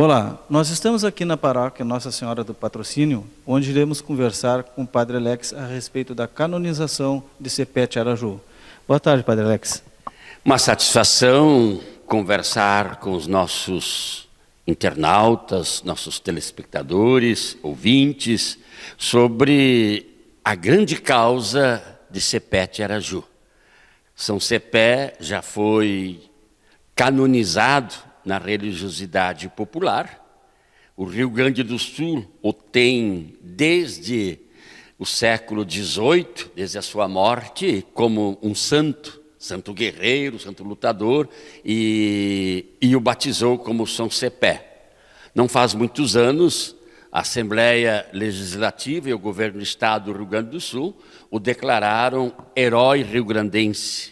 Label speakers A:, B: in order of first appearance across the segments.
A: Olá, nós estamos aqui na paróquia Nossa Senhora do Patrocínio, onde iremos conversar com o Padre Alex a respeito da canonização de Sepete Araju. Boa tarde, Padre Alex.
B: Uma satisfação conversar com os nossos internautas, nossos telespectadores, ouvintes, sobre a grande causa de Sepete Araju. São Sepé já foi canonizado na religiosidade popular. O Rio Grande do Sul o tem desde o século XVIII, desde a sua morte, como um santo guerreiro, santo lutador, e o batizou como São Sepé. Não faz muitos anos, a Assembleia Legislativa e o Governo do Estado do Rio Grande do Sul o declararam herói rio-grandense.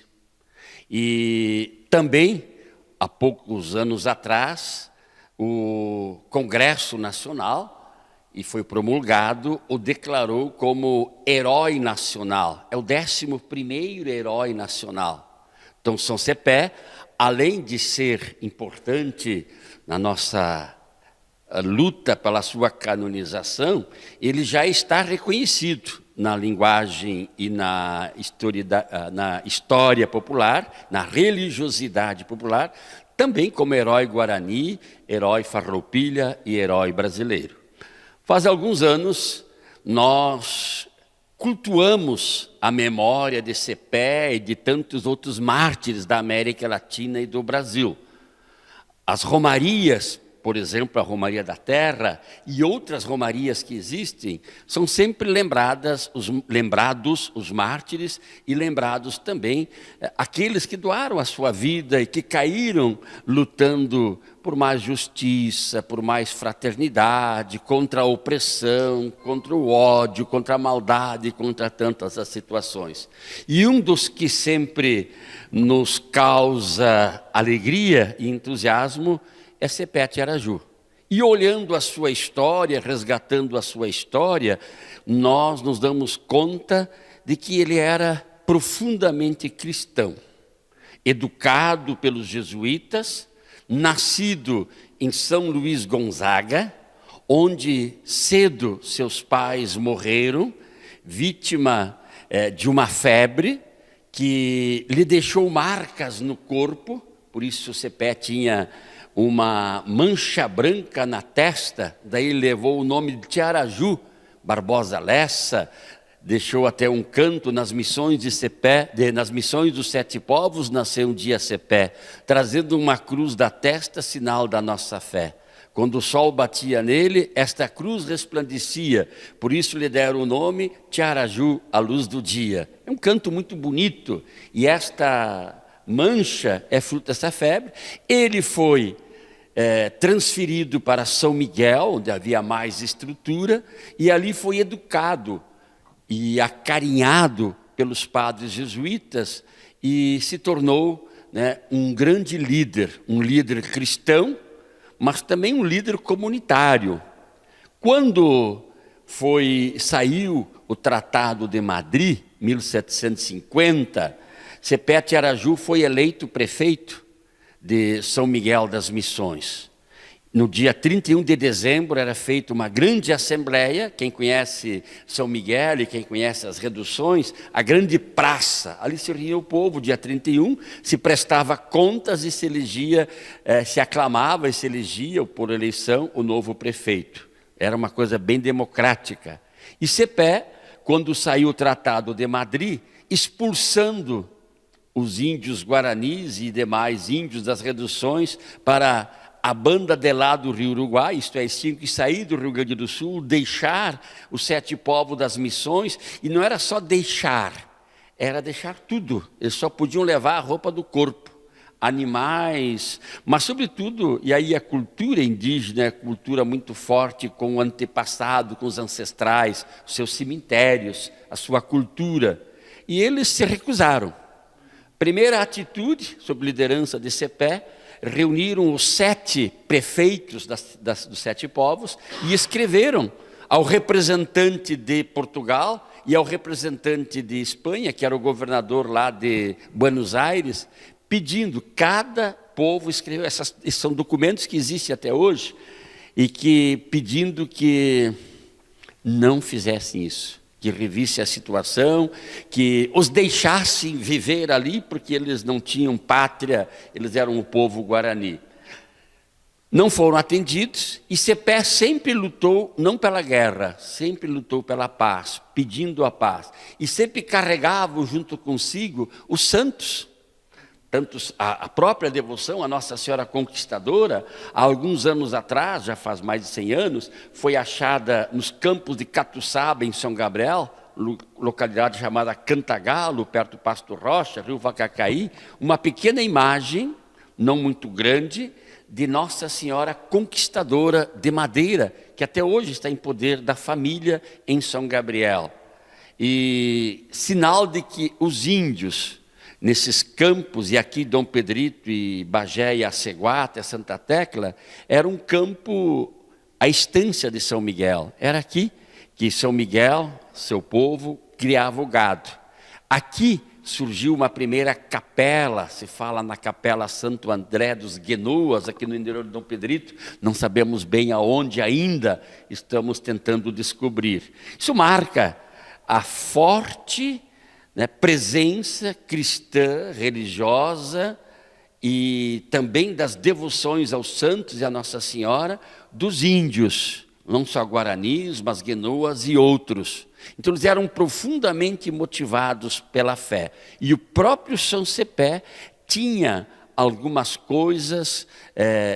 B: E também, há poucos anos atrás, o Congresso Nacional, e foi promulgado, o declarou como herói nacional. É o 11º herói nacional. Então, São Sepé, além de ser importante na nossa luta pela sua canonização, ele já está reconhecido na linguagem e na história popular, na religiosidade popular, também como herói guarani, herói farroupilha e herói brasileiro. Faz alguns anos, nós cultuamos a memória de Sepé e de tantos outros mártires da América Latina e do Brasil. As romarias, por exemplo, a Romaria da Terra e outras romarias que existem, são sempre lembrados os mártires e lembrados também aqueles que doaram a sua vida e que caíram lutando por mais justiça, por mais fraternidade, contra a opressão, contra o ódio, contra a maldade, contra tantas as situações. E um dos que sempre nos causa alegria e entusiasmo é Sepete Araju. E olhando a sua história, resgatando a sua história, nós nos damos conta de que ele era profundamente cristão, educado pelos jesuítas, nascido em São Luís Gonzaga, onde cedo seus pais morreram, vítima de uma febre que lhe deixou marcas no corpo. Por isso Sepé tinha uma mancha branca na testa, daí levou o nome de Tiaraju Barbosa Lessa, deixou até um canto nas missões de Sepé, nas missões dos 7 povos, nasceu um dia Sepé, trazendo uma cruz da testa, sinal da nossa fé. Quando o sol batia nele, esta cruz resplandecia, por isso lhe deram o nome Tiaraju, a luz do dia. É um canto muito bonito, e esta mancha é fruto dessa febre. Ele foi transferido para São Miguel, onde havia mais estrutura, e ali foi educado e acarinhado pelos padres jesuítas e se tornou um grande líder, um líder cristão, mas também um líder comunitário. Quando saiu o Tratado de Madrid, 1750, Sepete Araju foi eleito prefeito de São Miguel das Missões. No dia 31 de dezembro era feita uma grande assembleia. Quem conhece São Miguel e quem conhece as reduções, a grande praça, ali se reunia o povo, dia 31, se prestava contas e se elegia, se aclamava e se elegia por eleição o novo prefeito. Era uma coisa bem democrática. E Sepé, quando saiu o Tratado de Madrid, expulsando os índios guaranis e demais índios das reduções para a banda de lá do Rio Uruguai, isto é, eles tinham que sair do Rio Grande do Sul, deixar os 7 povos das missões, e não era só deixar, era deixar tudo. Eles só podiam levar a roupa do corpo, animais, mas sobretudo, e aí a cultura indígena é cultura muito forte com o antepassado, com os ancestrais, os seus cemitérios, a sua cultura, e eles se recusaram. Primeira atitude, sob liderança de Sepé, reuniram os 7 prefeitos dos 7 povos e escreveram ao representante de Portugal e ao representante de Espanha, que era o governador lá de Buenos Aires, pedindo, cada povo escreveu, esses são documentos que existem até hoje, e que pedindo que não fizessem isso, que revisse a situação, que os deixassem viver ali, porque eles não tinham pátria, eles eram o povo guarani. Não foram atendidos, e Cepé sempre lutou, não pela guerra, sempre lutou pela paz, pedindo a paz. E sempre carregava junto consigo os santos. Tanto a própria devoção à Nossa Senhora Conquistadora, há alguns anos atrás, já faz mais de 100 anos, foi achada nos campos de Catuçaba, em São Gabriel, localidade chamada Cantagalo, perto do Pasto Rocha, Rio Vacacaí, uma pequena imagem, não muito grande, de Nossa Senhora Conquistadora de madeira, que até hoje está em poder da família em São Gabriel. E sinal de que os índios, nesses campos, e aqui Dom Pedrito e Bagé e Aceguata, Santa Tecla, era um campo, a estância de São Miguel. Era aqui que São Miguel, seu povo, criava o gado. Aqui surgiu uma primeira capela, se fala na Capela Santo André dos Guenoas, aqui no interior de Dom Pedrito, não sabemos bem aonde ainda, estamos tentando descobrir. Isso marca a forte presença cristã, religiosa, e também das devoções aos santos e à Nossa Senhora, dos índios, não só guaranis, mas guenoas e outros. Então eles eram profundamente motivados pela fé. E o próprio São Cepé tinha algumas coisas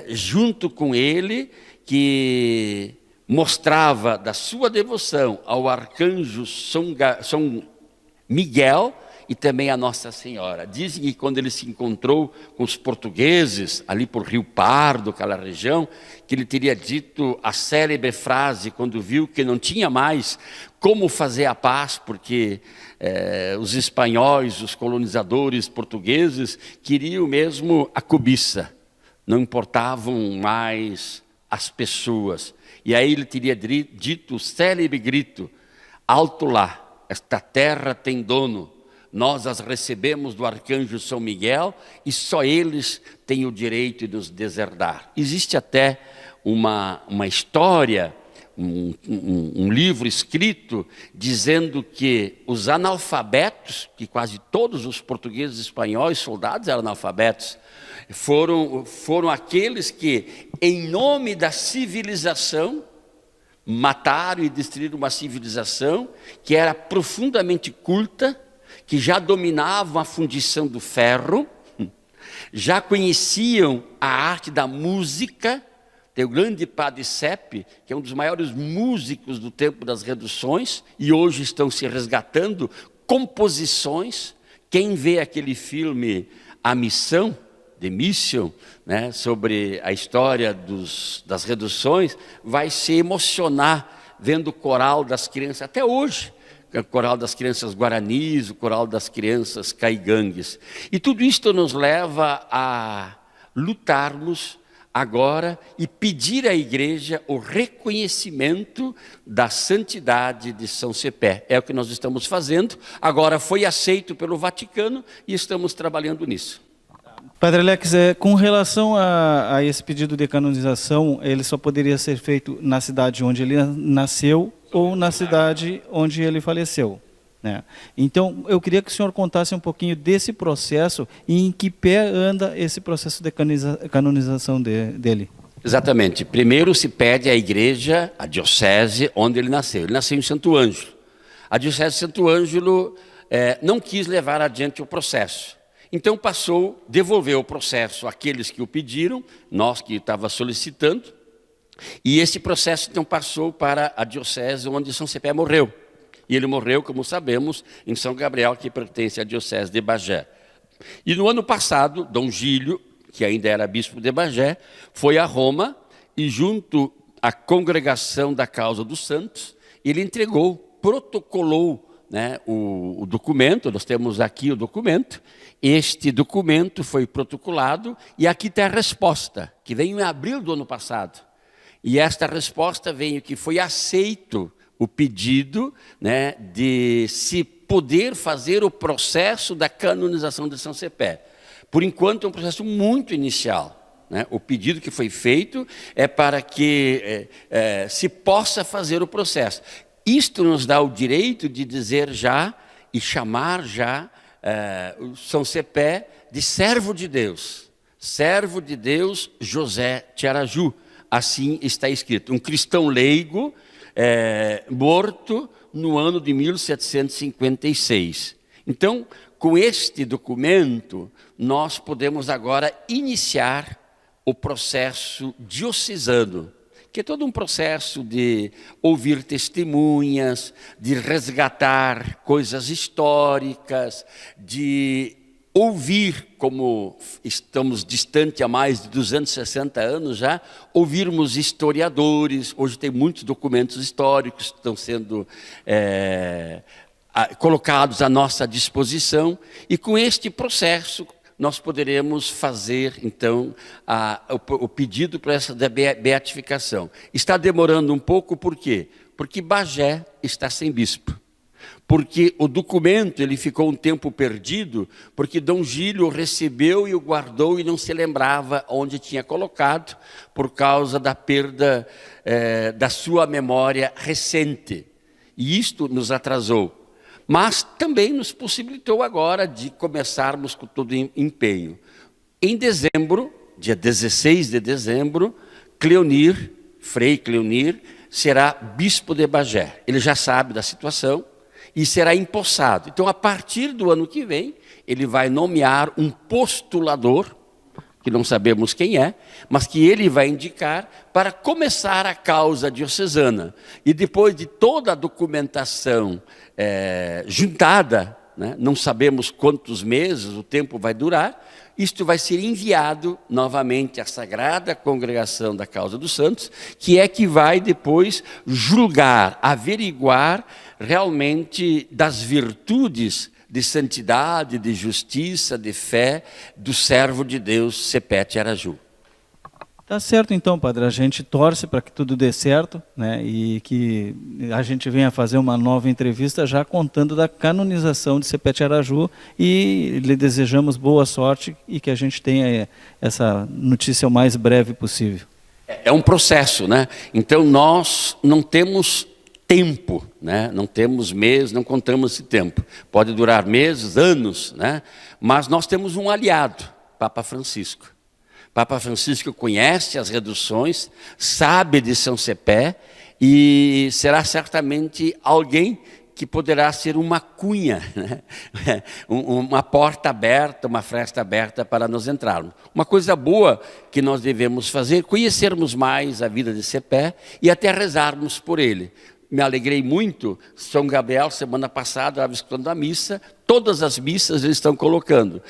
B: junto com ele que mostrava da sua devoção ao arcanjo São Miguel e também a Nossa Senhora. Dizem que quando ele se encontrou com os portugueses, ali por Rio Pardo, aquela região, que ele teria dito a célebre frase, quando viu que não tinha mais como fazer a paz, porque os espanhóis, os colonizadores portugueses, queriam mesmo a cobiça, não importavam mais as pessoas. E aí ele teria dito o célebre grito, alto lá, esta terra tem dono, nós as recebemos do arcanjo São Miguel e só eles têm o direito de nos deserdar. Existe até uma história, um livro escrito dizendo que os analfabetos, que quase todos os portugueses e espanhóis soldados eram analfabetos, foram aqueles que, em nome da civilização, mataram e destruíram uma civilização que era profundamente culta, que já dominavam a fundição do ferro, já conheciam a arte da música. Tem o grande Padre Sepe, que é um dos maiores músicos do tempo das reduções, e hoje estão se resgatando composições. Quem vê aquele filme A Missão, The Mission, sobre a história das reduções, vai se emocionar vendo o coral das crianças, até hoje, o coral das crianças guaranis, o coral das crianças caigangues. E tudo isto nos leva a lutarmos agora e pedir à igreja o reconhecimento da santidade de São Cepé. É o que nós estamos fazendo, agora foi aceito pelo Vaticano e estamos trabalhando nisso.
A: Padre Alex, com relação a esse pedido de canonização, ele só poderia ser feito na cidade onde ele nasceu ou na cidade onde ele faleceu, né? Então, eu queria que o senhor contasse um pouquinho desse processo e em que pé anda esse processo de canonização dele.
B: Exatamente. Primeiro se pede à igreja, à diocese, onde ele nasceu. Ele nasceu em Santo Ângelo. A diocese de Santo Ângelo não quis levar adiante o processo. Então devolveu o processo àqueles que o pediram, nós que estávamos solicitando, e esse processo então passou para a diocese onde São Cepé morreu. E ele morreu, como sabemos, em São Gabriel, que pertence à diocese de Bagé. E no ano passado, Dom Gílio, que ainda era bispo de Bagé, foi a Roma e junto à congregação da causa dos santos, ele protocolou o documento. Nós temos aqui o documento. Este documento foi protocolado e aqui está a resposta, que veio em abril do ano passado. E esta resposta veio que foi aceito o pedido de se poder fazer o processo da canonização de São Cepé. Por enquanto é um processo muito inicial, né? O pedido que foi feito é para que se possa fazer o processo. Isto nos dá o direito de dizer já e chamar já o São Cepé de servo de Deus José de Araju. Assim está escrito. Um cristão leigo morto no ano de 1756. Então, com este documento, nós podemos agora iniciar o processo diocesano, que é todo um processo de ouvir testemunhas, de resgatar coisas históricas, de ouvir, como estamos distante há mais de 260 anos já, ouvirmos historiadores. Hoje tem muitos documentos históricos que estão sendo colocados à nossa disposição, e com este processo nós poderemos fazer, então, o pedido para essa beatificação. Está demorando um pouco, por quê? Porque Bagé está sem bispo. Porque o documento ele ficou um tempo perdido, porque Dom Gílio o recebeu e o guardou e não se lembrava onde tinha colocado, por causa da perda da sua memória recente. E isto nos atrasou. Mas também nos possibilitou agora de começarmos com todo empenho. Em dezembro, dia 16 de dezembro, Frei Cleonir, será bispo de Bagé. Ele já sabe da situação e será empossado. Então, a partir do ano que vem, ele vai nomear um postulador, que não sabemos quem é, mas que ele vai indicar para começar a causa diocesana. E depois de toda a documentação juntada, né, não sabemos quantos meses o tempo vai durar, isto vai ser enviado novamente à Sagrada Congregação da Causa dos Santos, que é que vai depois julgar, averiguar realmente das virtudes de santidade, de justiça, de fé do servo de Deus, Cepé de Araju.
A: Tá certo então, padre, a gente torce para que tudo dê certo, né, e que a gente venha fazer uma nova entrevista já contando da canonização de Cepé de Araju, e lhe desejamos boa sorte e que a gente tenha essa notícia o mais breve possível.
B: É um processo, né? Então nós não temos tempo, né? Não temos meses, não contamos esse tempo. Pode durar meses, anos, né? Mas nós temos um aliado, Papa Francisco. Papa Francisco conhece as reduções, sabe de São Cepé e será certamente alguém que poderá ser uma cunha, né? Uma porta aberta, uma fresta aberta para nós entrarmos. Uma coisa boa que nós devemos fazer, conhecermos mais a vida de Cepé e até rezarmos por ele. Me alegrei muito, São Gabriel, semana passada, eu estava escutando a missa, todas as missas eles estão colocando,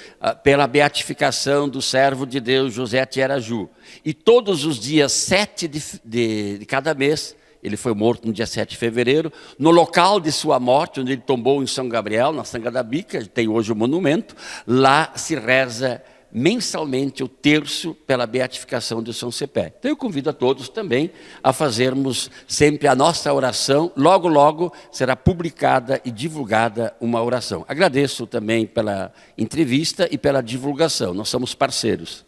B: pela beatificação do servo de Deus, José de Araju. E todos os dias 7 de cada mês, ele foi morto no dia 7 de fevereiro, no local de sua morte, onde ele tombou em São Gabriel, na Sanga da Bica, tem hoje o monumento, lá se reza mensalmente o terço pela beatificação de São Cepé. Então eu convido a todos também a fazermos sempre a nossa oração. Logo, logo será publicada e divulgada uma oração. Agradeço também pela entrevista e pela divulgação. Nós somos parceiros.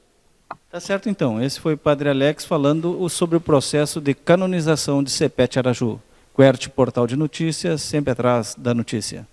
A: Tá certo então. Esse foi o Padre Alex falando sobre o processo de canonização de Cepé de Araju. QWERTY, Portal de Notícias, sempre atrás da notícia.